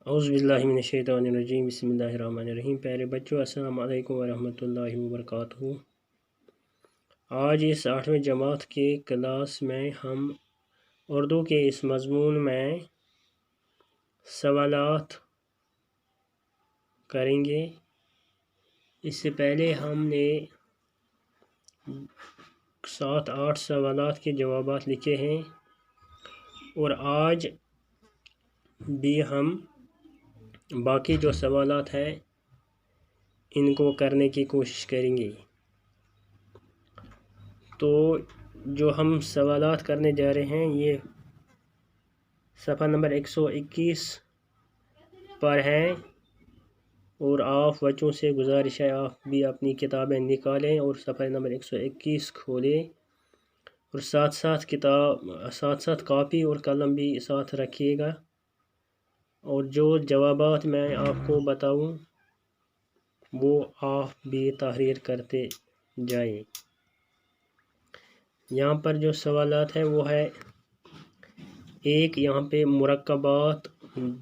اعوذ باللہ من الشیطان الرجیم بسم اللہ الرحمن الرحیم۔ پیارے بچوں، السلام علیکم ورحمۃ اللہ وبرکاتہ۔ آج اس 8ویں جماعت کے کلاس میں ہم اردو کے اس مضمون میں سوالات کریں گے۔ اس سے پہلے ہم نے 7-8 سوالات کے جوابات لکھے ہیں اور آج بھی ہم باقی جو سوالات ہیں ان کو کرنے کی کوشش کریں گے۔ تو جو ہم سوالات کرنے جا رہے ہیں یہ صفحہ نمبر 121 پر ہیں، اور آپ بچوں سے گزارش ہے آپ بھی اپنی کتابیں نکالیں اور صفحہ نمبر 121 کھولیں، اور ساتھ ساتھ کاپی اور قلم بھی ساتھ رکھیے گا، اور جو جوابات میں آپ کو بتاؤں وہ آپ بھی تحریر کرتے جائیں۔ یہاں پر جو سوالات ہیں وہ ہے ایک یہاں پہ مرکبات،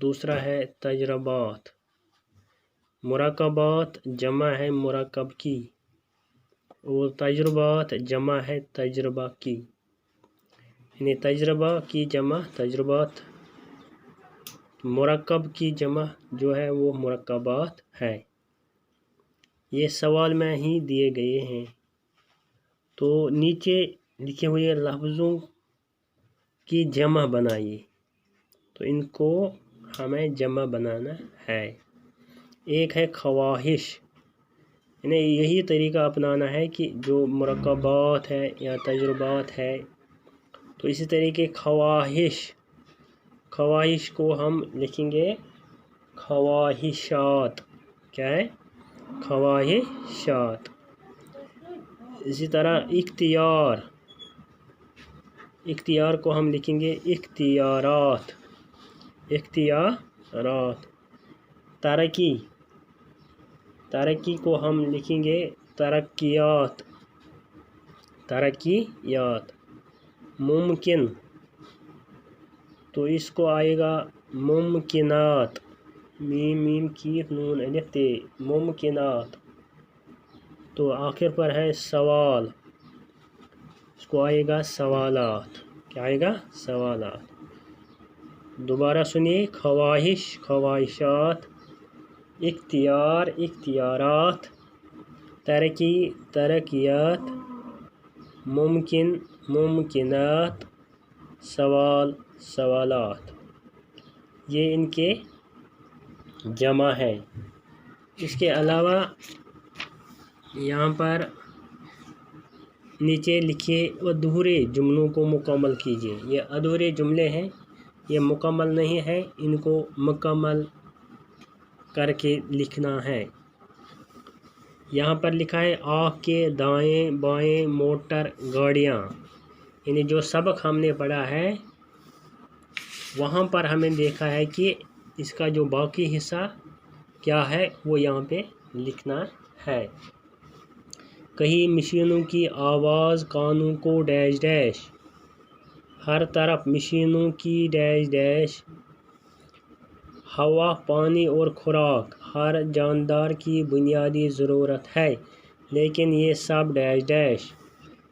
دوسرا ہے تجربات۔ مرکبات جمع ہے مرکب کی، اور تجربات جمع ہے تجربہ کی، یعنی تجربہ کی جمع تجربات، مرکب کی جمع جو ہے وہ مرکبات ہے۔ یہ سوال میں ہی دیے گئے ہیں، تو نیچے لکھے ہوئے لفظوں کی جمع بنائیے، تو ان کو ہمیں جمع بنانا ہے۔ ایک ہے خواہش، یعنی یہی طریقہ اپنانا ہے کہ جو مرکبات ہے یا تجربات ہے تو اسی طریقے خواہش کو ہم لکھیں گے خواہشات۔ کیا ہے؟ خواہشات۔ اسی طرح اختیار کو ہم لکھیں گے اختیارات۔ ترقی کو ہم لکھیں گے ترقیات۔ ممکن، تو اس کو آئے گا ممکنات، میم کیف نون الف تے، ممکنات۔ تو آخر پر ہے سوال، اس کو آئے گا سوالات۔ کیا آئے گا؟ سوالات۔ دوبارہ سنیے، خواہش خواہشات، اختیار اختیارات، ترقی ترقیات، ممکن ممکنات، سوال سوالات، یہ ان کے جمع ہے۔ اس کے علاوہ یہاں پر نیچے لکھے ادھورے جملوں کو مکمل کیجیے۔ یہ ادھورے جملے ہیں، یہ مکمل نہیں ہے، ان کو مکمل کر کے لکھنا ہے۔ یہاں پر لکھا ہے آپ کے دائیں بائیں موٹر گاڑیاں، یعنی جو سبق ہم نے پڑھا ہے وہاں پر ہمیں دیکھا ہے کہ اس کا جو باقی حصہ کیا ہے وہ یہاں پہ لکھنا ہے۔ کئی مشینوں کی آواز کانوں کو ڈیش ڈیش، ہر طرف مشینوں کی ڈیش ڈیش، ہوا پانی اور خوراک ہر جاندار کی بنیادی ضرورت ہے، لیکن یہ سب ڈیش ڈیش،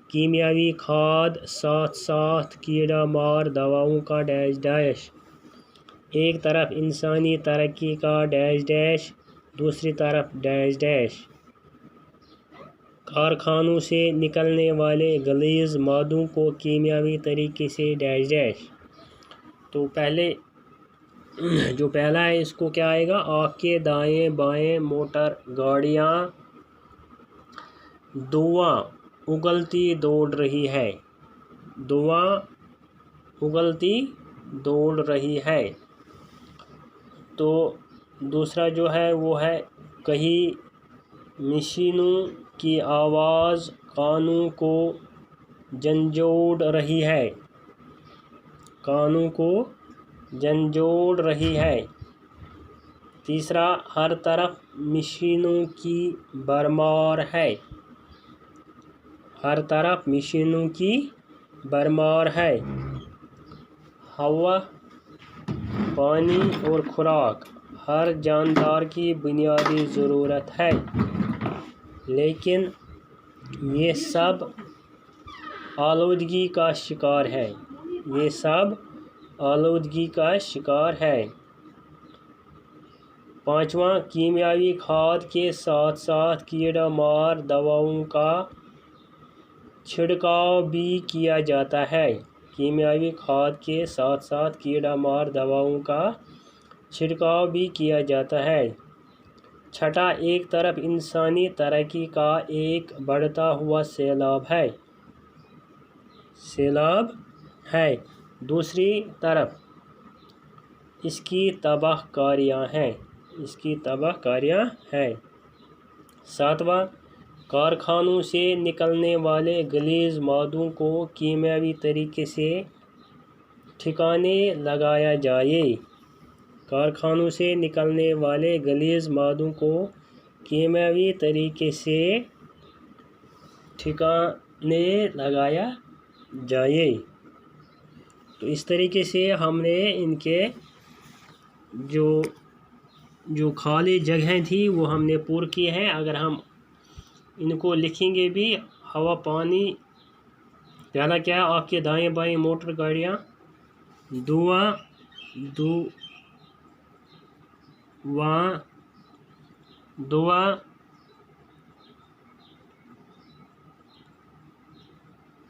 کیمیاوی کھاد ساتھ ساتھ کیڑا مار دواؤں کا ڈیش ڈیش، ایک طرف انسانی ترقی کا ڈیش ڈیش، دوسری طرف ڈیش ڈیش، کارخانوں سے نکلنے والے غلیظ مادوں کو کیمیاوی طریقے سے ڈیش ڈیش۔ تو جو پہلا ہے اس کو کیا آئے گا؟ آپ کے دائیں بائیں موٹر گاڑیاں دھواں اگلتی دوڑ رہی ہے، دھواں اگلتی دوڑ رہی ہے۔ تو دوسرا جو ہے وہ ہے کئی مشینوں کی آواز کانوں کو جھنجھوڑ رہی ہے، کانوں کو جھنجھوڑ رہی ہے۔ تیسرا، ہر طرف مشینوں کی بھرمار ہے، ہر طرف مشینوں کی بھرمار ہے۔ ہوا پانی اور خوراک ہر جاندار کی بنیادی ضرورت ہے، لیکن یہ سب آلودگی کا شکار ہے۔ یہ سب آلودگی کا شکار ہے۔ پانچواں، کیمیاوی کھاد کے ساتھ ساتھ کیڑا مار دواؤں کا چھڑکاؤ بھی کیا جاتا ہے۔ کیمیاوی کھاد کے ساتھ ساتھ کیڑا مار دواؤں کا چھڑکاؤ بھی کیا جاتا ہے۔ چھٹا، ایک طرف انسانی ترقی کا ایک بڑھتا ہوا سیلاب ہے، دوسری طرف اس کی تباہ کاریاں ہیں۔ ساتواں، کارخانوں سے نکلنے والے غلیظ مادوں کو کیمیاوی طریقے سے ٹھکانے لگایا جائے۔ کارخانوں سے نکلنے والے غلیظ مادوں کو کیمیاوی طریقے سے ٹھکانے لگایا جائے۔ تو اس طریقے سے ہم نے ان کے جو خالی جگہیں تھی وہ ہم نے پور کی ہیں۔ اگر ہم ان کو لکھیں گے بھی، ہوا، پانی، پہلا کیا ہے آپ کے دائیں بائیں موٹر گاڑیاں، دھواں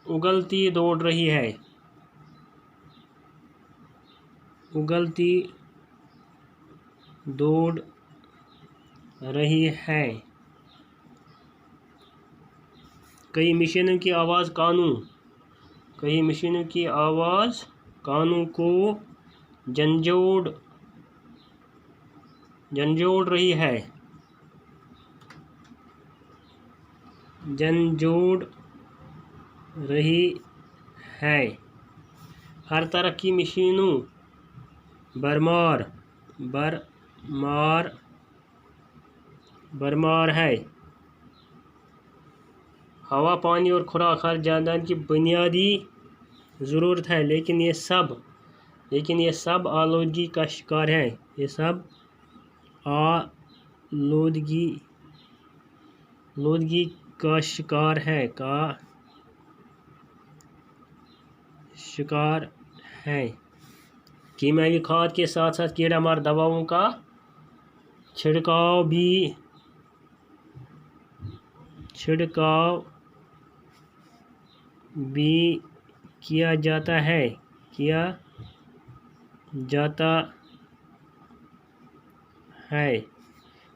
اگلتی دوڑ رہی ہے، کئی مشینوں کی آواز کانوں کو جھنجھوڑ رہی ہے، ہر طرح کی مشینوں برمار ہے۔ ہوا، پانی اور خوراک ہر جاندار کی بنیادی ضرورت ہے، لیکن یہ سب آلودگی کا شکار ہے۔ یہ سب آلودگی کا شکار ہے۔ کیمیاوی کھاد کے ساتھ ساتھ کیڑا مار دواؤں کا چھڑکاؤ بھی کیا جاتا ہے۔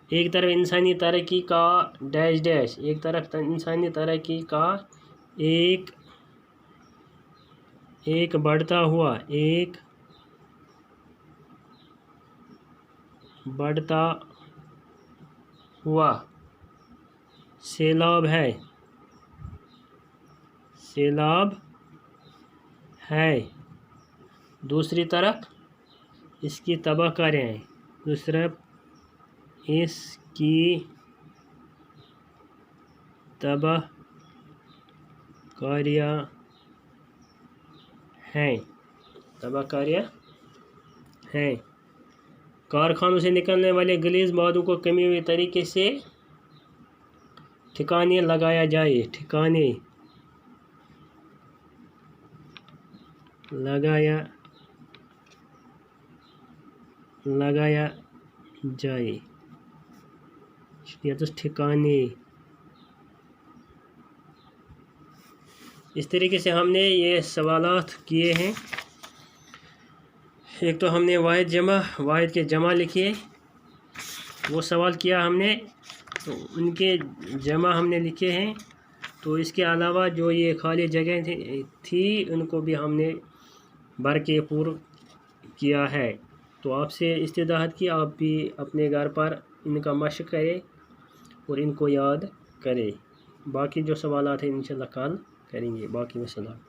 ایک طرف انسانی ترقی کا ایک بڑھتا ہوا سیلاب ہے، دوسری طرف اس کی تباہ کاریاں ہیں۔ کارخانوں سے نکلنے والے غلیظ مادوں کو کیمیاوی طریقے سے ٹھکانے لگایا جائے۔ اس طریقے سے ہم نے یہ سوالات کیے ہیں۔ ایک تو ہم نے واحد کے جمع لکھے، وہ سوال کیا ہم نے، تو ان کے جمع ہم نے لکھے ہیں۔ تو اس کے علاوہ جو یہ خالی جگہیں تھی ان کو بھی ہم نے بھر کے پور کیا ہے۔ تو آپ سے استدعات کی آپ بھی اپنے گھر پر ان کا مشق کریں اور ان کو یاد کریں۔ باقی جو سوالات ہیں انشاءاللہ کل کریں گے۔ باقی وسلام۔